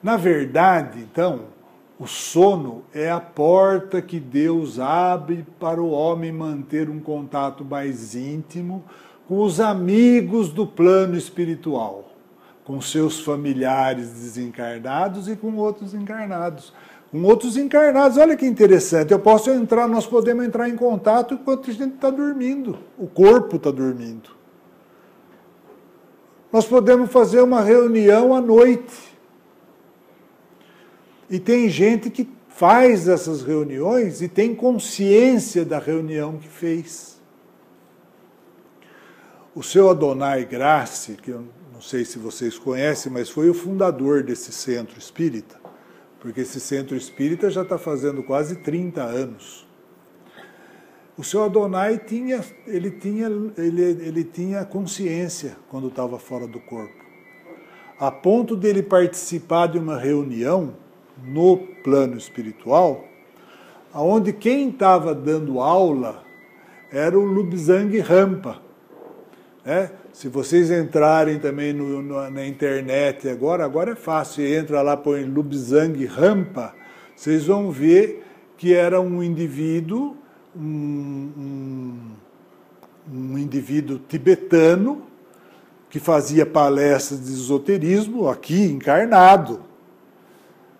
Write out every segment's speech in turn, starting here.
Na verdade, então, o sono é a porta que Deus abre para o homem manter um contato mais íntimo com os amigos do plano espiritual, com seus familiares desencarnados e com outros encarnados. Com outros encarnados, olha que interessante, nós podemos entrar em contato enquanto a gente está dormindo, o corpo está dormindo. Nós podemos fazer uma reunião à noite. E tem gente que faz essas reuniões e tem consciência da reunião que fez. O seu Adonai Grace, que eu não sei se vocês conhecem, mas foi o fundador desse centro espírita, porque esse centro espírita já está fazendo quase 30 anos. O seu Adonai tinha consciência quando estava fora do corpo, a ponto dele participar de uma reunião no plano espiritual, onde quem estava dando aula era o Lobsang Rampa. Se vocês entrarem também na internet agora é fácil, entra lá, põe Lobsang Rampa, vocês vão ver que era um indivíduo, um indivíduo tibetano, que fazia palestras de esoterismo aqui, encarnado.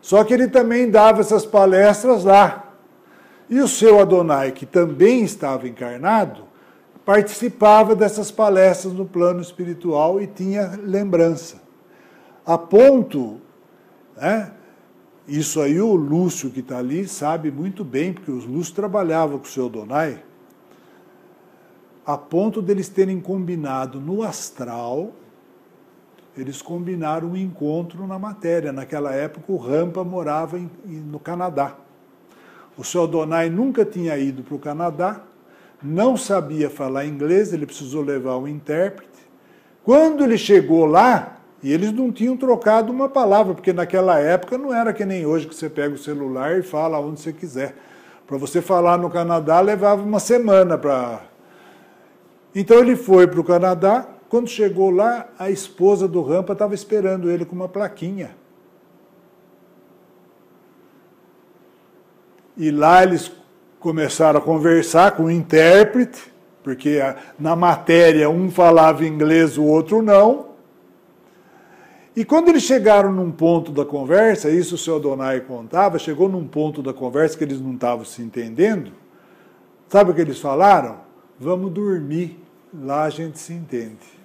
Só que ele também dava essas palestras lá. E o seu Adonai, que também estava encarnado, participava dessas palestras no plano espiritual e tinha lembrança. A ponto, isso aí o Lúcio que está ali sabe muito bem, porque os Lúcio trabalhavam com o seu Adonai, a ponto deles terem combinado no astral. Eles combinaram um encontro na matéria. Naquela época, o Rampa morava no Canadá. O seu Adonai nunca tinha ido para o Canadá, não sabia falar inglês, ele precisou levar um intérprete. Quando ele chegou lá, e eles não tinham trocado uma palavra, porque naquela época não era que nem hoje, que você pega o celular e fala onde você quiser. Para você falar no Canadá, levava uma semana para... Então ele foi para o Canadá. Quando chegou lá, a esposa do Rampa estava esperando ele com uma plaquinha. E lá eles começaram a conversar com o intérprete, porque na matéria um falava inglês, o outro não. E quando eles chegaram num ponto da conversa, isso o seu Adonai contava, chegou num ponto da conversa que eles não estavam se entendendo, sabe o que eles falaram? Vamos dormir, lá a gente se entende.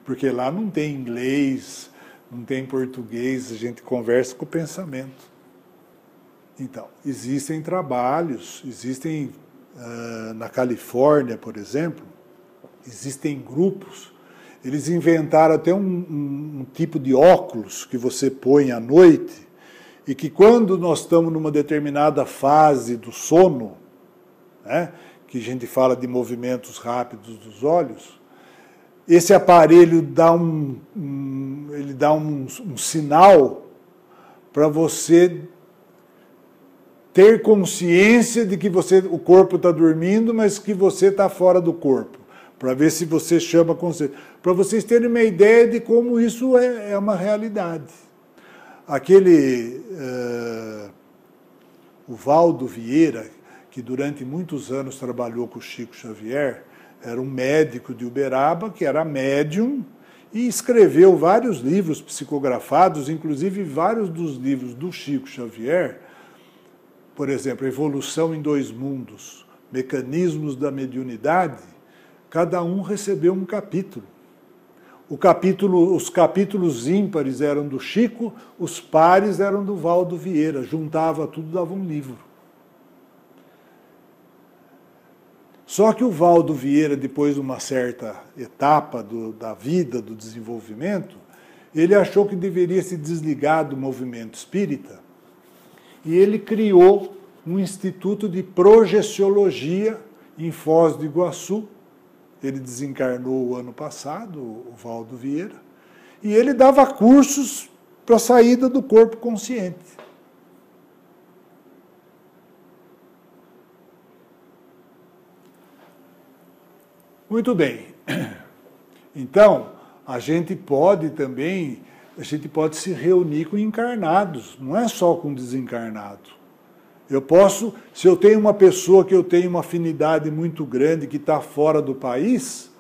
Porque lá não tem inglês, não tem português, a gente conversa com o pensamento. Então, existem trabalhos, na Califórnia, por exemplo, existem grupos, eles inventaram até um tipo de óculos que você põe à noite, e que quando nós estamos numa determinada fase do sono, que a gente fala de movimentos rápidos dos olhos, esse aparelho dá um sinal para você ter consciência de que o corpo está dormindo, mas que você está fora do corpo, para ver se você chama consciência. Para vocês terem uma ideia de como isso é uma realidade. O Valdo Vieira, que durante muitos anos trabalhou com o Chico Xavier, era um médico de Uberaba, que era médium, e escreveu vários livros psicografados, inclusive vários dos livros do Chico Xavier, por exemplo, Evolução em Dois Mundos, Mecanismos da Mediunidade, cada um recebeu um capítulo. Os capítulos ímpares eram do Chico, os pares eram do Valdo Vieira, juntava tudo, dava um livro. Só que o Valdo Vieira, depois de uma certa etapa da vida, do desenvolvimento, ele achou que deveria se desligar do movimento espírita e ele criou um instituto de projeciologia em Foz do Iguaçu. Ele desencarnou o ano passado, o Valdo Vieira, e ele dava cursos para a saída do corpo consciente. Muito bem. Então, a gente pode se reunir com encarnados, não é só com desencarnado. Eu posso, se eu tenho uma pessoa que eu tenho uma afinidade muito grande, que está fora do país,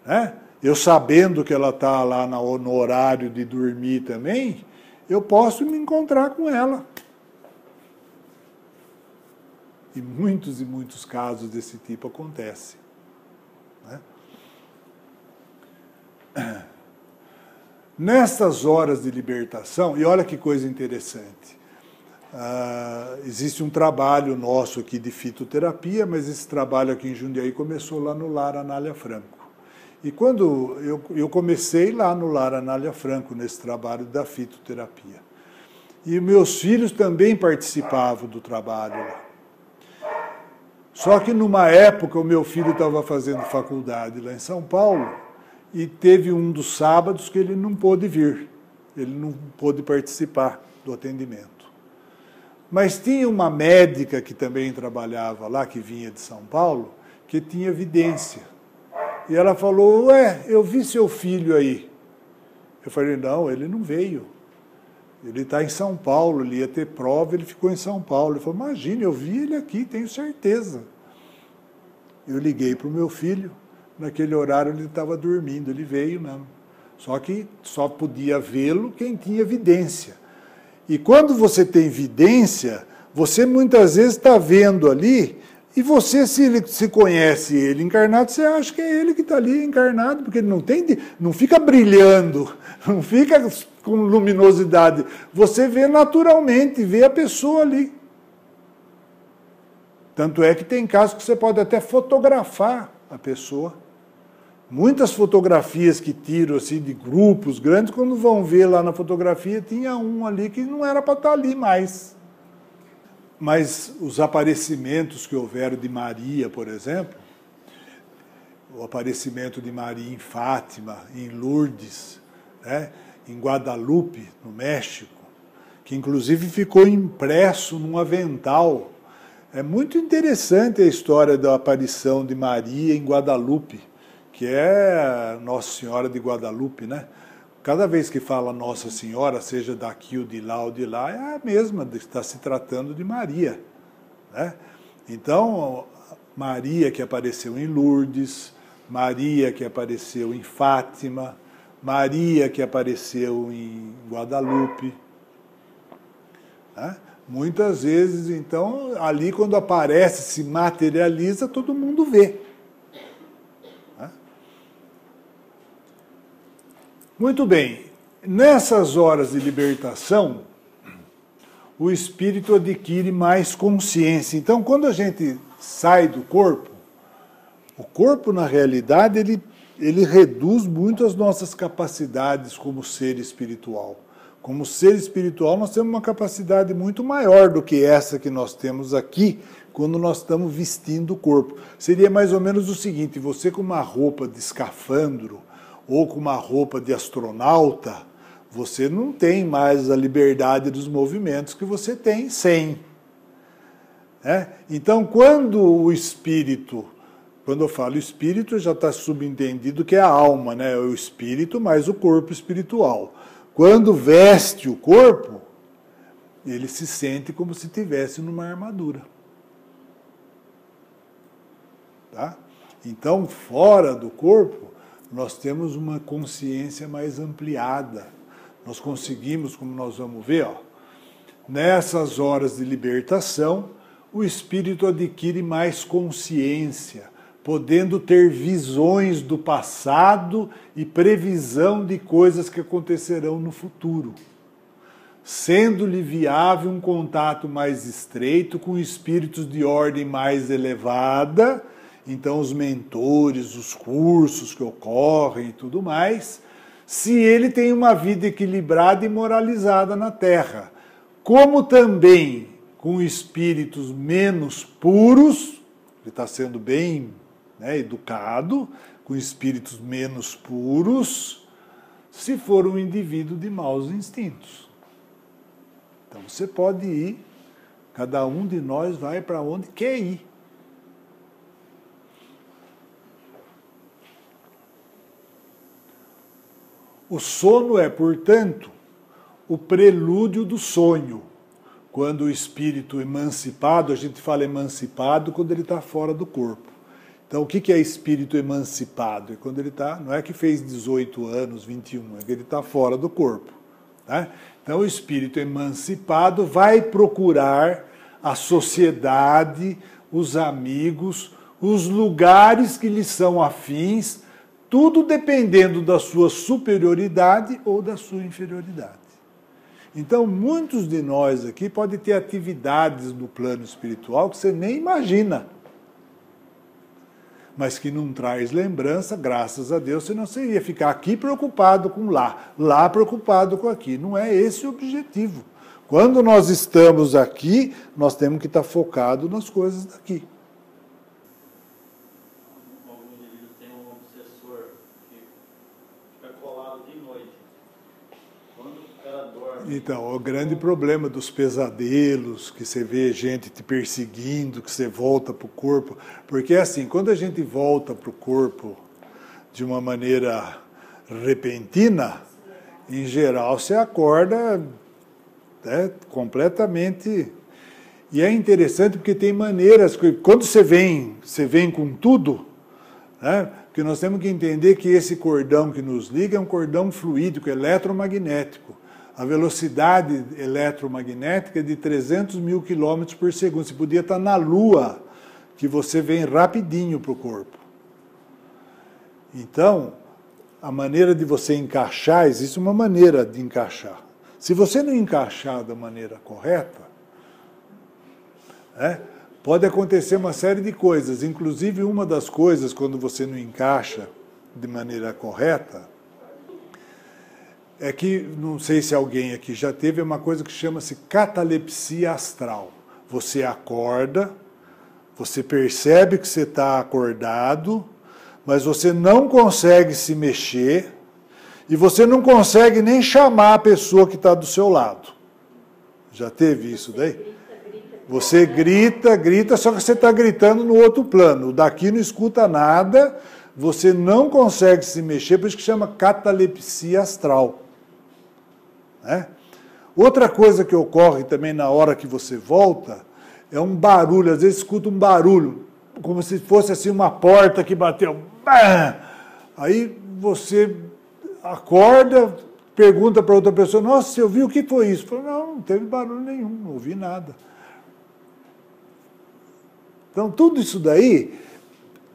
né? Eu sabendo que ela está lá no horário de dormir também, eu posso me encontrar com ela. E muitos casos desse tipo acontecem. Né? Nessas horas de libertação, e olha que coisa interessante, existe um trabalho nosso aqui de fitoterapia, mas esse trabalho aqui em Jundiaí começou lá no Lar Anália Franco. E quando eu comecei lá no Lar Anália Franco, nesse trabalho da fitoterapia. E meus filhos também participavam do trabalho lá. Só que numa época o meu filho estava fazendo faculdade lá em São Paulo e teve um dos sábados que ele não pôde vir, ele não pôde participar do atendimento. Mas tinha uma médica que também trabalhava lá, que vinha de São Paulo, que tinha evidência. E ela falou, eu vi seu filho aí. Eu falei, não, ele não veio. Ele está em São Paulo, ele ia ter prova, ele ficou em São Paulo. Ele falou, imagina, eu vi ele aqui, tenho certeza. Eu liguei para o meu filho, naquele horário ele estava dormindo, ele veio mesmo. Só que só podia vê-lo quem tinha evidência. E quando você tem evidência, você muitas vezes está vendo ali, e você, se conhece ele encarnado, você acha que é ele que está ali encarnado, porque ele não fica brilhando, não fica com luminosidade. Você vê naturalmente, vê a pessoa ali. Tanto é que tem casos que você pode até fotografar a pessoa. Muitas fotografias que tiram assim, de grupos grandes, quando vão ver lá na fotografia, tinha um ali que não era para estar ali mais. Mas os aparecimentos que houveram de Maria, por exemplo, o aparecimento de Maria em Fátima, em Lourdes, né, em Guadalupe, no México, que inclusive ficou impresso num avental. É muito interessante a história da aparição de Maria em Guadalupe, que é Nossa Senhora de Guadalupe, né? Cada vez que fala Nossa Senhora, seja daqui ou de lá, é a mesma, está se tratando de Maria, né? Então, Maria que apareceu em Lourdes, Maria que apareceu em Fátima, Maria que apareceu em Guadalupe, né? Muitas vezes, então, ali quando aparece, se materializa, todo mundo vê. Muito bem, nessas horas de libertação, o espírito adquire mais consciência. Então, quando a gente sai do corpo, o corpo, na realidade, ele reduz muito as nossas capacidades como ser espiritual. Como ser espiritual, nós temos uma capacidade muito maior do que essa que nós temos aqui, quando nós estamos vestindo o corpo. Seria mais ou menos o seguinte, você com uma roupa de escafandro, ou com uma roupa de astronauta, você não tem mais a liberdade dos movimentos que você tem sem. Então, quando o espírito, quando eu falo espírito, já está subentendido que é a alma, né? O espírito mais o corpo espiritual. Quando veste o corpo, ele se sente como se estivesse numa armadura. Tá? Então, fora do corpo, nós temos uma consciência mais ampliada. Nós conseguimos, como nós vamos ver, nessas horas de libertação, o espírito adquire mais consciência, podendo ter visões do passado e previsão de coisas que acontecerão no futuro, sendo-lhe viável um contato mais estreito com espíritos de ordem mais elevada. Então, os mentores, os cursos que ocorrem e tudo mais, se ele tem uma vida equilibrada e moralizada na Terra. Como também com espíritos menos puros, ele está sendo bem educado, com espíritos menos puros, se for um indivíduo de maus instintos. Então você pode ir, cada um de nós vai para onde quer ir. O sono é, portanto, o prelúdio do sonho. Quando o espírito emancipado, a gente fala emancipado quando ele está fora do corpo. Então, o que é espírito emancipado? É quando ele está, não é que fez 18 anos, 21, é que ele está fora do corpo. Tá? Então, o espírito emancipado vai procurar a sociedade, os amigos, os lugares que lhe são afins, tudo dependendo da sua superioridade ou da sua inferioridade. Então, muitos de nós aqui podem ter atividades no plano espiritual que você nem imagina, mas que não traz lembrança, graças a Deus, senão você ia ficar aqui preocupado com lá preocupado com aqui. Não é esse o objetivo. Quando nós estamos aqui, nós temos que estar focados nas coisas daqui. Então, o grande problema dos pesadelos, que você vê gente te perseguindo, que você volta para o corpo, porque é assim, quando a gente volta para o corpo de uma maneira repentina, em geral você acorda completamente. E é interessante porque tem maneiras, quando você vem com tudo, né? Porque nós temos que entender que esse cordão que nos liga é um cordão fluídico, eletromagnético. A velocidade eletromagnética é de 300 mil quilômetros por segundo. Você podia estar na Lua, que você vem rapidinho para o corpo. Então, a maneira de você encaixar, existe uma maneira de encaixar. Se você não encaixar da maneira correta, pode acontecer uma série de coisas. Inclusive, uma das coisas, quando você não encaixa de maneira correta, é que, não sei se alguém aqui já teve, é uma coisa que chama-se catalepsia astral. Você acorda, você percebe que você está acordado, mas você não consegue se mexer e você não consegue nem chamar a pessoa que está do seu lado. Já teve isso daí? Você grita, só que você está gritando no outro plano. O daqui não escuta nada, você não consegue se mexer, por isso que chama catalepsia astral. Outra coisa que ocorre também na hora que você volta é um barulho, às vezes escuta um barulho, como se fosse assim uma porta que bateu. Aí você acorda, pergunta para outra pessoa, nossa, você ouviu o que foi isso? Fala, não teve barulho nenhum, não ouvi nada. Então tudo isso daí,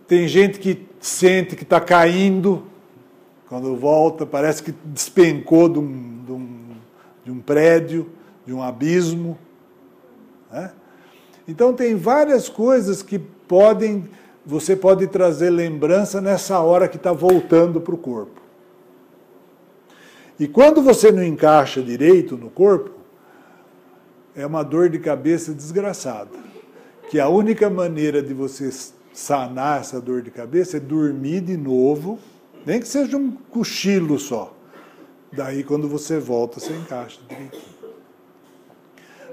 tem gente que sente que está caindo, quando volta, parece que despencou de um prédio, de um abismo. Então tem várias coisas que você pode trazer lembrança nessa hora que está voltando para o corpo. E quando você não encaixa direito no corpo, é uma dor de cabeça desgraçada. Que a única maneira de você sanar essa dor de cabeça é dormir de novo, nem que seja um cochilo só. Daí, quando você volta, você encaixa direitinho.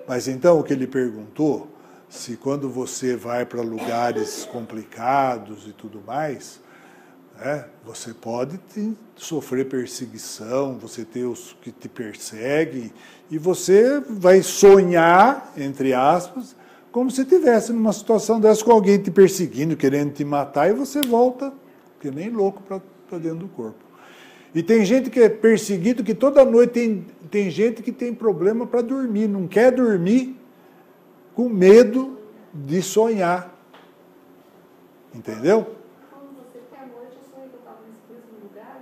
Mas então, o que ele perguntou, se quando você vai para lugares complicados e tudo mais, você pode sofrer perseguição, você ter os que te perseguem, e você vai sonhar, entre aspas, como se estivesse numa situação dessa com alguém te perseguindo, querendo te matar, e você volta, que nem louco, para dentro do corpo. E tem gente que é perseguido, que toda noite tem gente que tem problema para dormir, não quer dormir com medo de sonhar. Entendeu? Quando você até à noite, eu sonhei que eu estava nesse mesmo lugar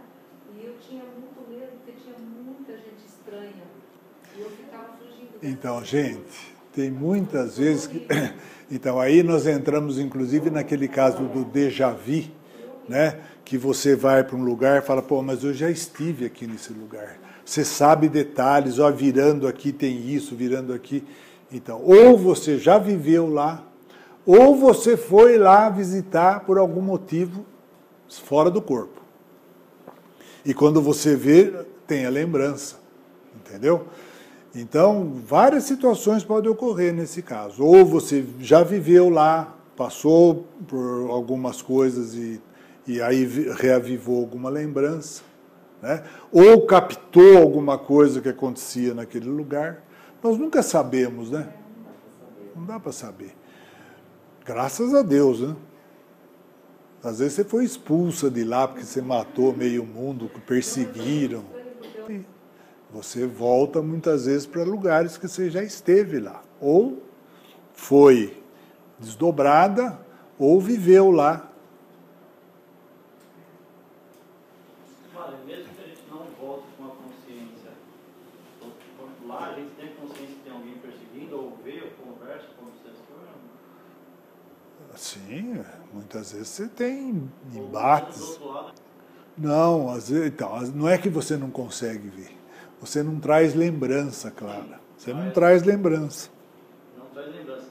e eu tinha muito medo porque tinha muita gente estranha. E eu ficava fugindo. Então, gente, tem muitas vezes que... Então, aí nós entramos, inclusive, naquele caso do déjà vu, né? Que você vai para um lugar e fala, pô, mas eu já estive aqui nesse lugar. Você sabe detalhes, ó, virando aqui tem isso, virando aqui. Então, ou você já viveu lá, ou você foi lá visitar por algum motivo fora do corpo. E quando você vê, tem a lembrança, entendeu? Então, várias situações podem ocorrer nesse caso. Ou você já viveu lá, passou por algumas coisas e aí reavivou alguma lembrança, né? Ou captou alguma coisa que acontecia naquele lugar. Nós nunca sabemos, né? Não dá para saber. Graças a Deus, né? Às vezes você foi expulsa de lá porque você matou meio mundo, perseguiram. Você volta muitas vezes para lugares que você já esteve lá. Ou foi desdobrada, ou viveu lá. Olha, mesmo que a gente não volte com a consciência, lá a gente tem consciência que tem alguém perseguindo, ou vê, ou conversa com o obsessor? Sim, muitas vezes você tem embates. Não, às vezes, então, não é que você não consegue ver. Você não traz lembrança, Clara. Você não traz lembrança. Não traz lembrança,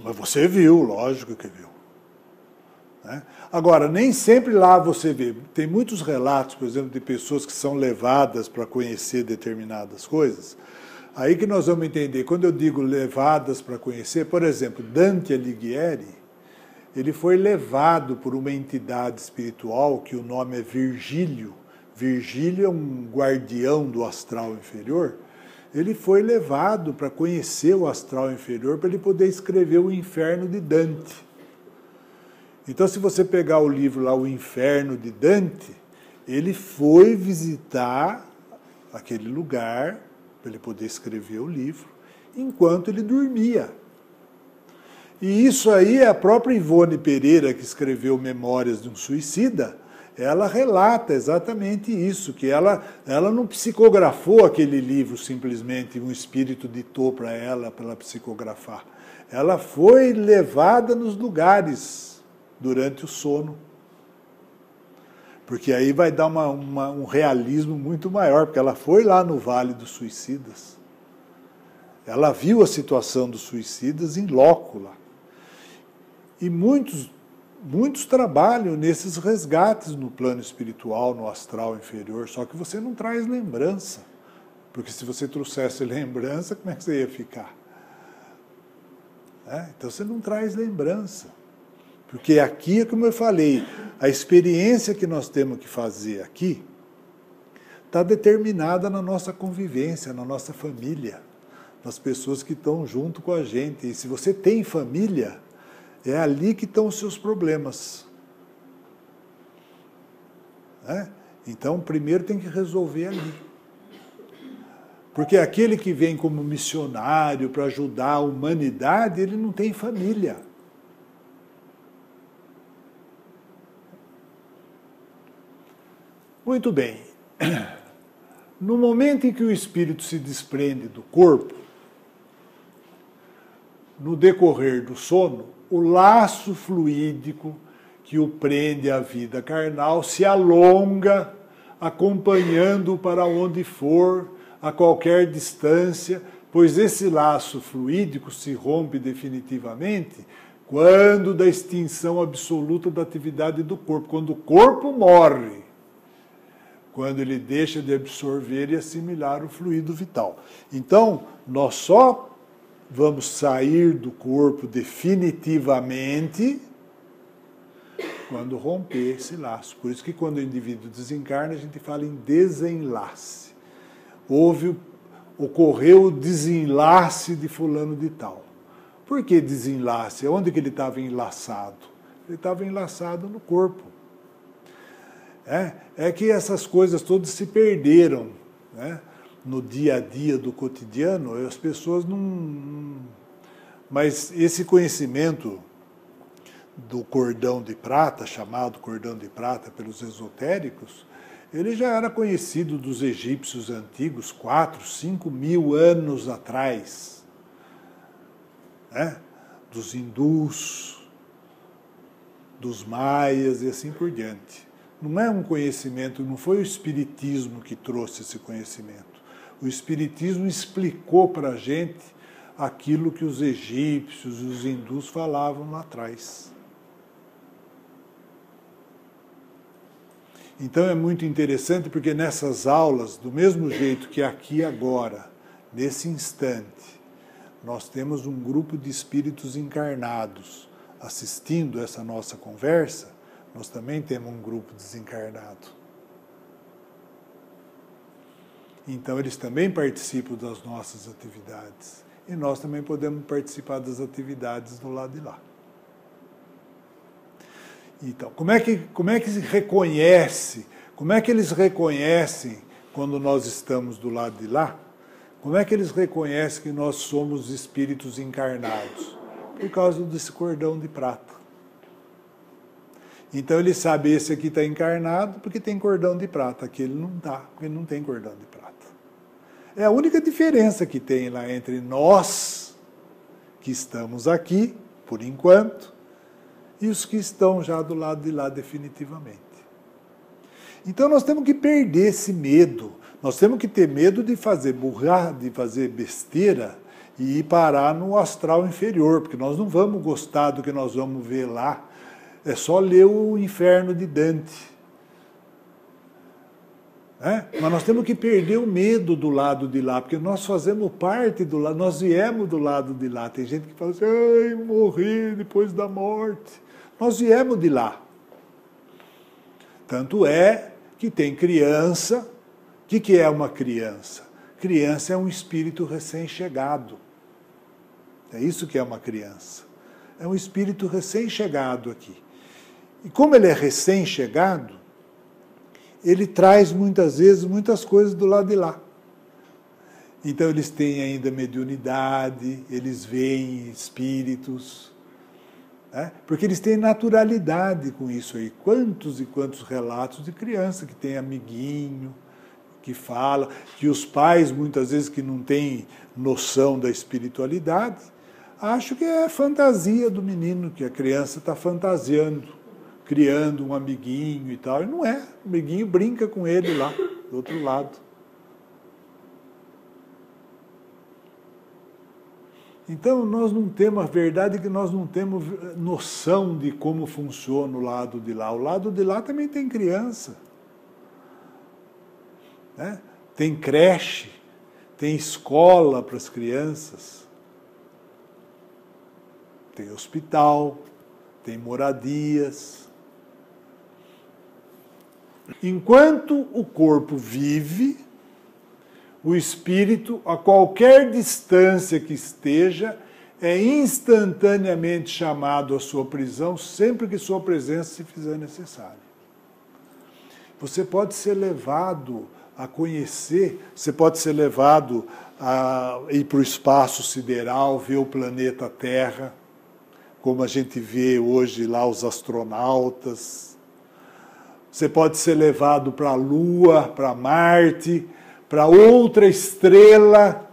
mas você viu, lógico que viu. Né? Agora, nem sempre lá você vê. Tem muitos relatos, por exemplo, de pessoas que são levadas para conhecer determinadas coisas. Aí que nós vamos entender. Quando eu digo levadas para conhecer, por exemplo, Dante Alighieri, ele foi levado por uma entidade espiritual, que o nome é Virgílio. Virgílio é um guardião do astral inferior. Ele foi levado para conhecer o astral inferior, para ele poder escrever o Inferno de Dante. Então, se você pegar o livro lá, O Inferno de Dante, ele foi visitar aquele lugar, para ele poder escrever o livro, enquanto ele dormia. E isso aí é a própria Ivone Pereira, que escreveu Memórias de um Suicida, ela relata exatamente isso, que ela não psicografou aquele livro simplesmente, um espírito ditou para ela psicografar. Ela foi levada nos lugares durante o sono. Porque aí vai dar um realismo muito maior, porque ela foi lá no Vale dos Suicidas. Ela viu a situação dos suicidas em loco lá. E muitos trabalham nesses resgates no plano espiritual, no astral inferior, só que você não traz lembrança. Porque se você trouxesse lembrança, como é que você ia ficar? Então você não traz lembrança. Porque aqui, como eu falei, a experiência que nós temos que fazer aqui está determinada na nossa convivência, na nossa família, nas pessoas que estão junto com a gente. E se você tem família, é ali que estão os seus problemas. Então, primeiro tem que resolver ali. Porque aquele que vem como missionário para ajudar a humanidade, ele não tem família. Muito bem. No momento em que o espírito se desprende do corpo, no decorrer do sono, o laço fluídico que o prende à vida carnal se alonga, acompanhando-o para onde for, a qualquer distância, pois esse laço fluídico se rompe definitivamente quando da extinção absoluta da atividade do corpo, quando o corpo morre, quando ele deixa de absorver e assimilar o fluido vital. Então, nós só vamos sair do corpo definitivamente quando romper esse laço. Por isso que quando o indivíduo desencarna, a gente fala em desenlace. Ocorreu o desenlace de fulano de tal. Por que desenlace? Onde que ele estava enlaçado? Ele estava enlaçado no corpo. É que essas coisas todas se perderam, né? No dia a dia do cotidiano, as pessoas não... Mas esse conhecimento do cordão de prata, chamado cordão de prata pelos esotéricos, ele já era conhecido dos egípcios antigos 4, 5 mil anos atrás, né? Dos hindus, dos maias e assim por diante. Não é um conhecimento, não foi o espiritismo que trouxe esse conhecimento. O espiritismo explicou para a gente aquilo que os egípcios e os hindus falavam lá atrás. Então é muito interessante porque nessas aulas, do mesmo jeito que aqui agora, nesse instante, nós temos um grupo de espíritos encarnados assistindo essa nossa conversa, nós também temos um grupo desencarnado. Então eles também participam das nossas atividades. E nós também podemos participar das atividades do lado de lá. Então, como é que se reconhece, como é que eles reconhecem quando nós estamos do lado de lá? Como é que eles reconhecem que nós somos espíritos encarnados? Por causa desse cordão de prata. Então ele sabe, esse aqui está encarnado porque tem cordão de prata, aquele não está, porque não tem cordão de prata. É a única diferença que tem lá entre nós, que estamos aqui, por enquanto, e os que estão já do lado de lá definitivamente. Então nós temos que perder esse medo. Nós temos que ter medo de fazer burrar, de fazer besteira e ir parar no astral inferior, porque nós não vamos gostar do que nós vamos ver lá. É só ler o Inferno de Dante. Mas nós temos que perder o medo do lado de lá, porque nós fazemos parte do lado, nós viemos do lado de lá. Tem gente que fala assim, ai, morri depois da morte. Nós viemos de lá. Tanto é que tem criança. O que é uma criança? Criança é um espírito recém-chegado. É isso que é uma criança. É um espírito recém-chegado aqui. E como ele é recém-chegado, ele traz muitas vezes muitas coisas do lado de lá. Então eles têm ainda mediunidade, eles veem espíritos, porque eles têm naturalidade com isso aí. Quantos e quantos relatos de criança que tem amiguinho, que fala, que os pais muitas vezes que não têm noção da espiritualidade, acham que é fantasia do menino, que a criança está fantasiando, criando um amiguinho e tal, e não é. O amiguinho brinca com ele lá, do outro lado. Então, nós não temos, a verdade é que nós não temos noção de como funciona o lado de lá. O lado de lá também tem criança. Tem creche, tem escola para as crianças, tem hospital, tem moradias. Enquanto o corpo vive, o espírito, a qualquer distância que esteja, é instantaneamente chamado à sua prisão, sempre que sua presença se fizer necessária. Você pode ser levado a conhecer, você pode ser levado a ir para o espaço sideral, ver o planeta Terra, como a gente vê hoje lá os astronautas. Você pode ser levado para a Lua, para Marte, para outra estrela.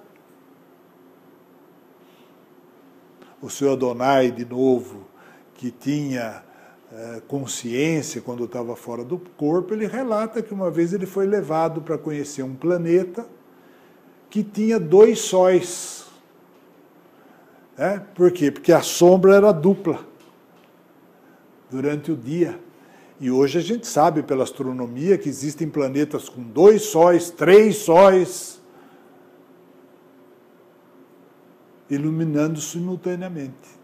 O senhor Adonai, de novo, que tinha consciência quando estava fora do corpo, ele relata que uma vez ele foi levado para conhecer um planeta que tinha 2 sóis. Por quê? Porque a sombra era dupla durante o dia. E hoje a gente sabe pela astronomia que existem planetas com 2 sóis, 3 sóis, iluminando simultaneamente.